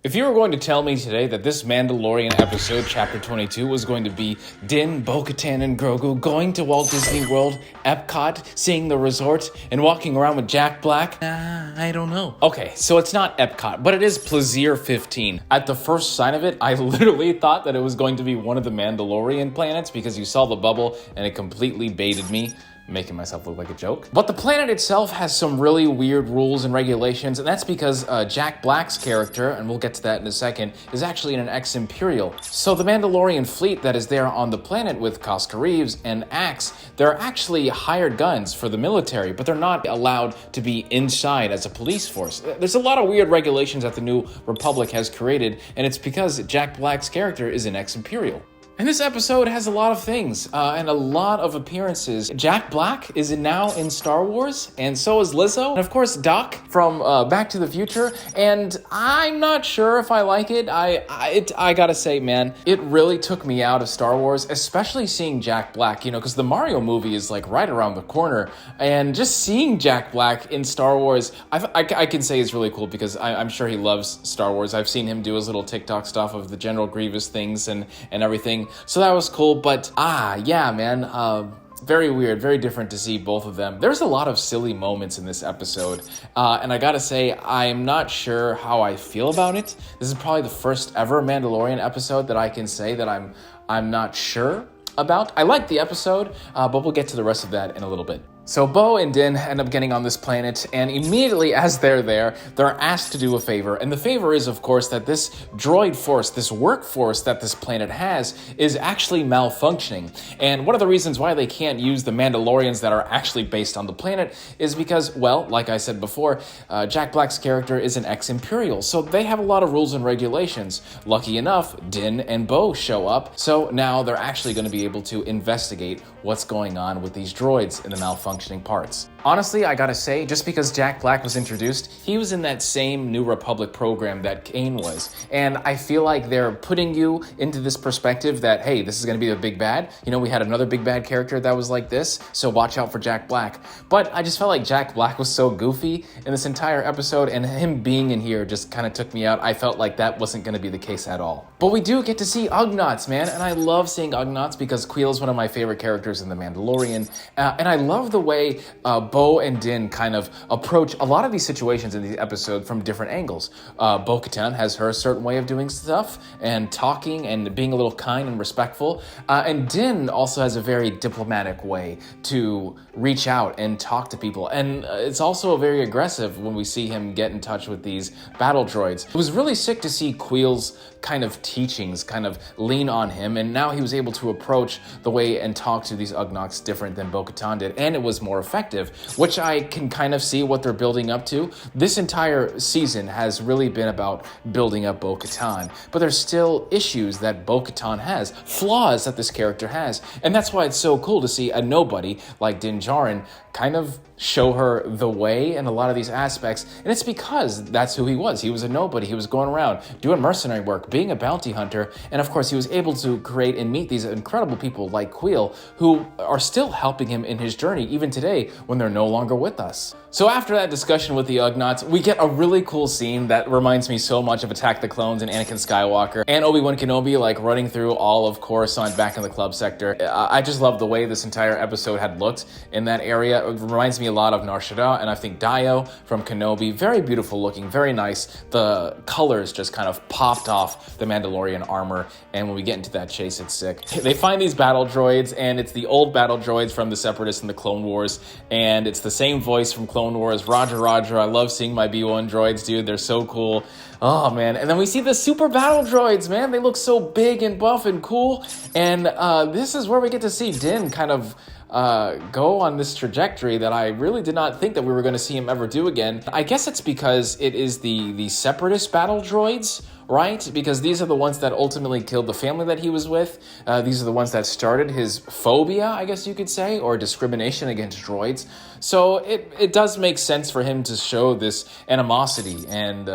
If you were going to tell me today that this Mandalorian episode, Chapter 22, was going to be Din, Bo Katan, and Grogu going to Walt Disney World, Epcot, seeing the resort, and walking around with Jack Black, I don't know. Okay, so it's not Epcot, but it is Plaisir 15. At the first sign of it, I literally thought that it was going to be one of the Mandalorian planets because you saw the bubble and it completely baited me, making myself look like a joke. But the planet itself has some really weird rules and regulations, and that's because Jack Black's character, and we'll get to that in a second, is actually in an ex-Imperial. So the Mandalorian fleet that is there on the planet with Koska Reeves and Axe, they're actually hired guns for the military, but they're not allowed to be inside as a police force. There's a lot of weird regulations that the New Republic has created, and it's because Jack Black's character is an ex-Imperial. And this episode has a lot of things and a lot of appearances. Jack Black is now in Star Wars, and so is Lizzo. And of course, Doc from Back to the Future. And I'm not sure if I like it. I gotta say, man, it really took me out of Star Wars, especially seeing Jack Black, you know, because the Mario movie is like right around the corner. And just seeing Jack Black in Star Wars, I can say is really cool because I'm sure he loves Star Wars. I've seen him do his little TikTok stuff of the General Grievous things and everything. So that was cool, but yeah, man, very weird, very different to see both of them. There's a lot of silly moments in this episode, and I gotta say, I'm not sure how I feel about it. This is probably the first ever Mandalorian episode that I can say that I'm not sure about. I like the episode, but we'll get to the rest of that in a little bit. So Bo and Din end up getting on this planet, and immediately as they're there, they're asked to do a favor. And the favor is, of course, that this droid force, this workforce that this planet has, is actually malfunctioning. And one of the reasons why they can't use the Mandalorians that are actually based on the planet is because, well, like I said before, Jack Black's character is an ex-Imperial, so they have a lot of rules and regulations. Lucky enough, Din and Bo show up, so now they're actually going to be able to investigate what's going on with these droids in the malfunctioning parts. Honestly, I gotta say, just because Jack Black was introduced, he was in that same New Republic program that Kane was. And I feel like they're putting you into this perspective that, hey, this is gonna be a big bad. You know, we had another big bad character that was like this, so watch out for Jack Black. But I just felt like Jack Black was so goofy in this entire episode, and him being in here just kind of took me out. I felt like that wasn't gonna be the case at all. But we do get to see Ugnaughts, man, and I love seeing Ugnaughts because Kuiil is one of my favorite characters in The Mandalorian, and I love the way Bo and Din kind of approach a lot of these situations in the episode from different angles. Bo Katan has her certain way of doing stuff and talking and being a little kind and respectful. And Din also has a very diplomatic way to reach out and talk to people. And it's also very aggressive when we see him get in touch with these battle droids. It was really sick to see Kuiil's kind of teachings kind of lean on him, and now he was able to approach the way and talk to these Ugnaughts different than Bo Katan did, and it was more effective, which I can kind of see what they're building up to. This entire season has really been about building up Bo Katan, but there's still issues that Bo Katan has, flaws that this character has, and that's why it's so cool to see a nobody like Din Djarin kind of show her the way in a lot of these aspects, and it's because that's who he was. He was a nobody. He was going around doing mercenary work, being a bounty hunter, and of course he was able to create and meet these incredible people like Kuiil who are still helping him in his journey even today when they're no longer with us. So after that discussion with the Ugnaughts, we get a really cool scene that reminds me so much of Attack the Clones and Anakin Skywalker and Obi-Wan Kenobi, like running through all of Coruscant back in the club sector. I just love the way this entire episode had looked in that area. It reminds me a lot of Nar Shaddaa, and I think Dio from Kenobi. Very beautiful looking, very nice. The colors just kind of popped off the Mandalorian armor, and when we get into that chase, it's sick. They find these battle droids, and it's the old battle droids from the Separatists and the Clone Wars, and it's the same voice from Clone Wars, Roger Roger. I love seeing my B1 droids, dude. They're so cool. Oh, man. And then we see the super battle droids, man. They look so big and buff and cool, and this is where we get to see Din kind of go on this trajectory that I really did not think that we were going to see him ever do again. I guess it's because it is the Separatist battle droids, right? Because these are the ones that ultimately killed the family that he was with. These are the ones that started his phobia, I guess you could say, or discrimination against droids. So it does make sense for him to show this animosity and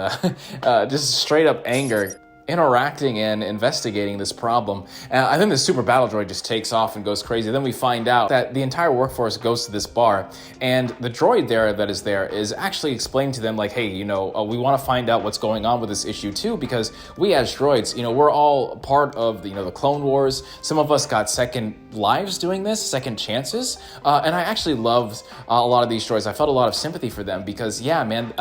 just straight up anger. interacting and investigating this problem. I think the super battle droid just takes off and goes crazy. Then we find out that the entire workforce goes to this bar, and the droid that is there is actually explaining to them like, hey, we want to find out what's going on with this issue too, because we as droids, we're all part of the Clone Wars. Some of us got second lives doing this, second chances, and I actually loved a lot of these droids. I felt a lot of sympathy for them because, yeah, man,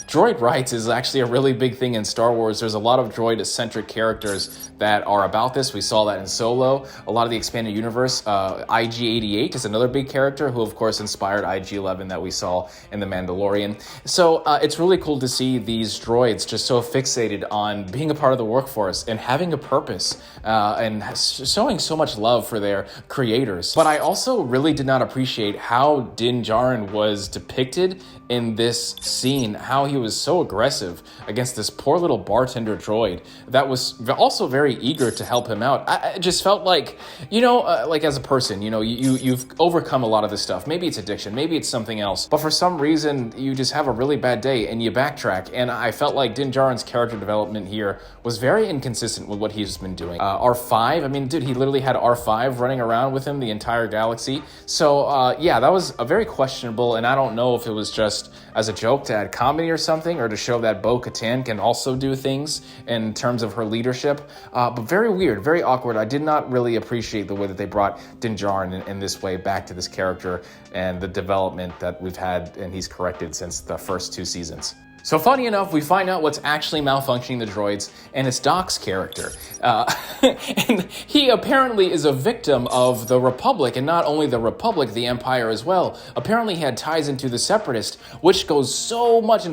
droid rights is actually a really big thing in Star Wars. There's a lot of droid-centric characters that are about this. We saw that in Solo. A lot of the expanded universe, IG-88 is another big character who, of course, inspired IG-11 that we saw in The Mandalorian. So it's really cool to see these droids just so fixated on being a part of the workforce and having a purpose and showing so much love for their creators. But I also really did not appreciate how Din Djarin was depicted in this scene, how he was so aggressive against this poor little bartender droid that was also very eager to help him out. I just felt like, like as a person, you've overcome a lot of this stuff. Maybe it's addiction, maybe it's something else, but for some reason you just have a really bad day and you backtrack. And I felt like Din Djarin's character development here was very inconsistent with what he's been doing. R5, I mean, dude, he literally had R5 running around with him the entire galaxy. So yeah, that was a very questionable, and I don't know if it was just as a joke to add comedy or something, or to show that Bo Katan can also do things in terms of her leadership. But very weird, very awkward. I did not really appreciate the way that they brought Din Djarin in this way back to this character and the development that we've had, and he's corrected since the first 2 seasons. So funny enough, we find out what's actually malfunctioning the droids, and it's Doc's character. And he apparently is a victim of the Republic, and not only the Republic, the Empire as well. Apparently he had ties into the Separatist, which goes so much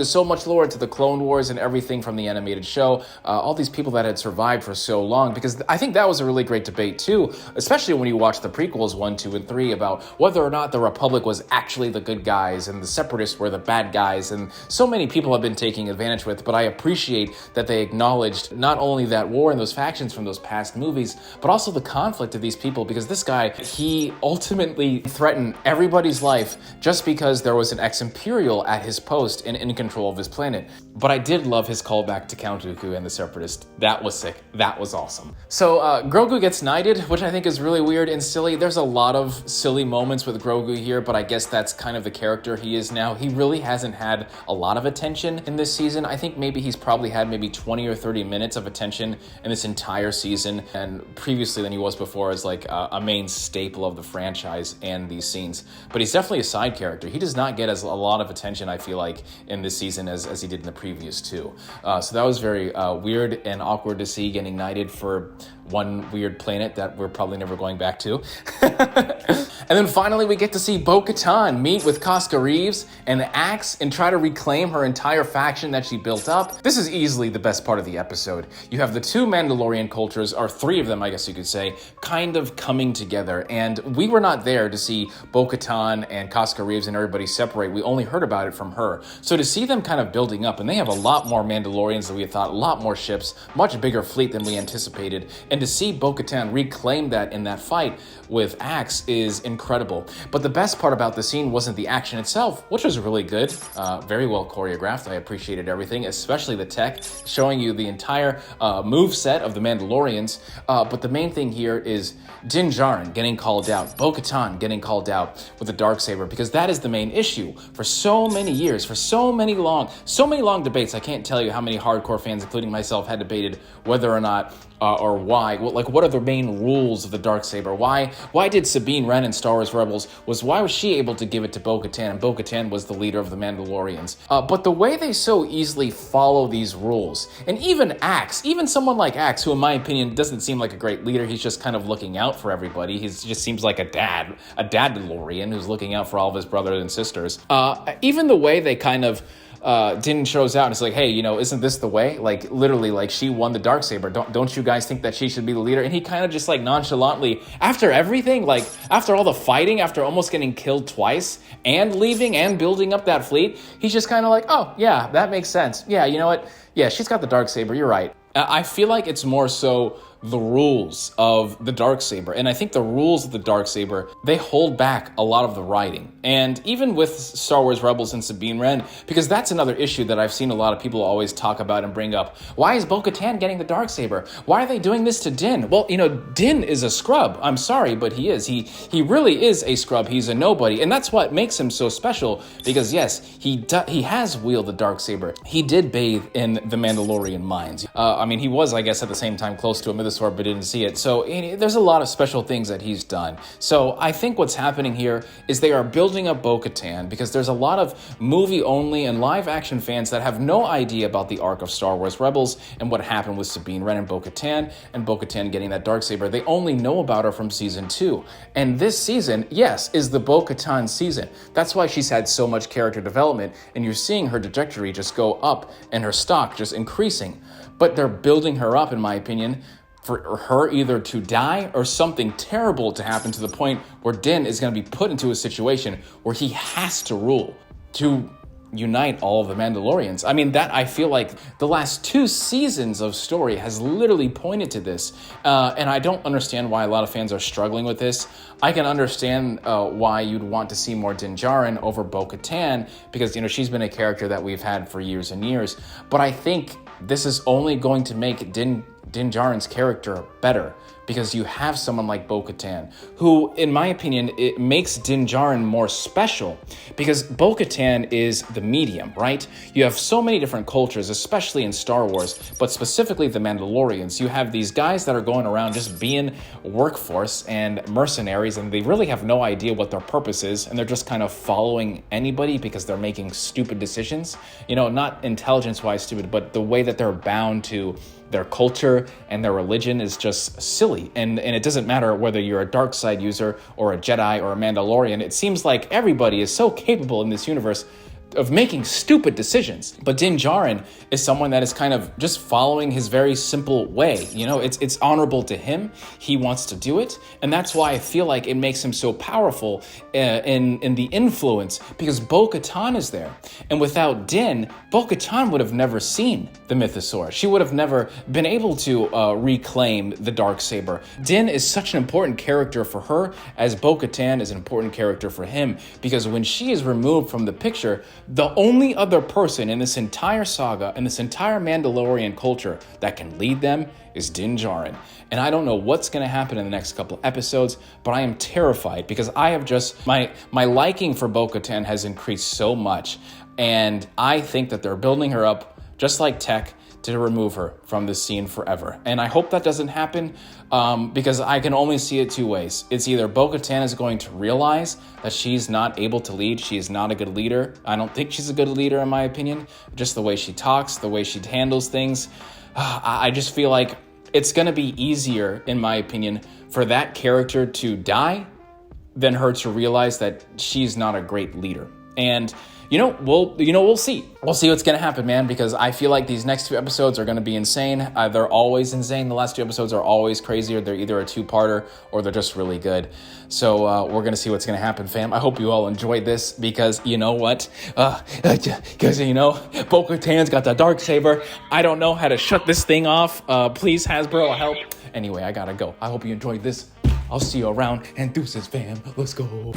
lore into the Clone Wars and everything from the animated show. All these people that had survived for so long, because I think that was a really great debate too, especially when you watch the prequels 1, 2, and 3 about whether or not the Republic was actually the good guys and the Separatists were the bad guys, and so many people have been taking advantage with. But I appreciate that they acknowledged not only that war and those factions from those past movies, but also the conflict of these people, because this guy, he ultimately threatened everybody's life just because there was an ex-Imperial at his post and in control of his planet. But I did love his callback to Count Dooku and the Separatist. That was sick. That was awesome. So Grogu gets knighted, which I think is really weird and silly. There's a lot of silly moments with Grogu here, but I guess that's kind of the character he is now. He really hasn't had a lot of attention in this season. I think maybe he's probably had maybe 20 or 30 minutes of attention in this entire season, and previously than he was before as like a main staple of the franchise and these scenes. But he's definitely a side character. He does not get as a lot of attention, I feel like, in this season as he did in the previous 2. So that was very weird and awkward to see, getting knighted for one weird planet that we're probably never going back to. And then finally we get to see Bo Katan meet with Casca Reeves and Axe and try to reclaim her entire faction that she built up. This is easily the best part of the episode. You have the 2 Mandalorian cultures, or 3 of them I guess you could say, kind of coming together. And we were not there to see Bo Katan and Casca Reeves and everybody separate. We only heard about it from her. So to see them kind of building up, and they have a lot more Mandalorians than we had thought, a lot more ships, much bigger fleet than we anticipated. And to see Bo Katan reclaim that in that fight with Axe is incredible. But the best part about the scene wasn't the action itself, which was really good. Very well choreographed. I appreciated everything, especially the tech, showing you the entire move set of the Mandalorians. But the main thing here is Din Djarin getting called out, Bo Katan getting called out with the Darksaber, because that is the main issue. For so many years, for so many long debates, I can't tell you how many hardcore fans, including myself, had debated whether or not or why, what are the main rules of the Darksaber? Why did Sabine Wren in Star Wars Rebels, why was she able to give it to Bo Katan, and Bo Katan was the leader of the Mandalorians? But the way they so easily follow these rules, and even Axe, even someone like Axe, who in my opinion doesn't seem like a great leader, he's just kind of looking out for everybody. He just seems like a dad DeLorean who's looking out for all of his brothers and sisters. Even the way they kind of Din shows out and it's like, hey, isn't this the way? Like, literally, like, she won the Darksaber. Don't you guys think that she should be the leader? And he kind of just, like, nonchalantly, after everything, like, after all the fighting, after almost getting killed twice, and leaving and building up that fleet, he's just kind of like, oh, yeah, that makes sense. Yeah, you know what? Yeah, she's got the Darksaber, you're right. I feel like it's more so the rules of the Darksaber, and I think the rules of the Darksaber, they hold back a lot of the writing. And even with Star Wars Rebels and Sabine Wren, because that's another issue that I've seen a lot of people always talk about and bring up. Why is Bo Katan getting the Darksaber? Why are they doing this to Din? Well, Din is a scrub. I'm sorry, but he is. He really is a scrub. He's a nobody, and that's what makes him so special, because yes, he has wielded the Darksaber. He did bathe in the Mandalorian mines. He was, I guess, at the same time close to a mythosaur, but didn't see it. So there's a lot of special things that he's done. So I think what's happening here is they are building up Bo Katan, because there's a lot of movie-only and live-action fans that have no idea about the arc of Star Wars Rebels and what happened with Sabine Wren and Bo Katan getting that Darksaber. They only know about her from season 2. And this season, yes, is the Bo Katan season. That's why she's had so much character development, and you're seeing her trajectory just go up and her stock just increasing. But they're building her up, in my opinion, for her either to die or something terrible to happen, to the point where Din is going to be put into a situation where he has to rule to unite all of the Mandalorians. That I feel like the last 2 seasons of story has literally pointed to this. And I don't understand why a lot of fans are struggling with this. I can understand why you'd want to see more Din Djarin over Bo Katan, because, she's been a character that we've had for years and years. But I think this is only going to make Din Djarin's character better, because you have someone like Bo Katan, who, in my opinion, it makes Din Djarin more special, because Bo Katan is the medium, right? You have so many different cultures, especially in Star Wars, but specifically the Mandalorians. You have these guys that are going around just being workforce and mercenaries, and they really have no idea what their purpose is, and they're just kind of following anybody because they're making stupid decisions. Not intelligence-wise stupid, but the way that they're bound to their culture and their religion is just silly. And it doesn't matter whether you're a dark side user or a Jedi or a Mandalorian. It seems like everybody is so capable in this universe of making stupid decisions. But Din Djarin is someone that is kind of just following his very simple way. It's honorable to him. He wants to do it. And that's why I feel like it makes him so powerful in the influence, because Bo Katan is there. And without Din, Bo Katan would have never seen the mythosaur. She would have never been able to reclaim the Darksaber. Din is such an important character for her, as Bo Katan is an important character for him, because when she is removed from the picture, the only other person in this entire saga and this entire Mandalorian culture that can lead them is Din Djarin. And I don't know what's going to happen in the next couple episodes, but I am terrified, because I have just, my liking for Bo Katan has increased so much. And I think that they're building her up, just like Tech, to remove her from this scene forever. And I hope that doesn't happen, because I can only see it 2 ways. It's either Bo Katan is going to realize that she's not able to lead. She is not a good leader. I don't think she's a good leader, in my opinion. Just the way she talks, the way she handles things. I just feel like it's going to be easier, in my opinion, for that character to die than her to realize that she's not a great leader. And we'll see. We'll see what's going to happen, man, because I feel like these next 2 episodes are going to be insane. They're always insane. The last 2 episodes are always crazier. They're either a 2-parter or they're just really good. So we're going to see what's going to happen, fam. I hope you all enjoyed this, because you know what? Because, Bo Katan's got the Darksaber. I don't know how to shut this thing off. Please, Hasbro, help. Anyway, I gotta go. I hope you enjoyed this. I'll see you around, and deuces, fam. Let's go.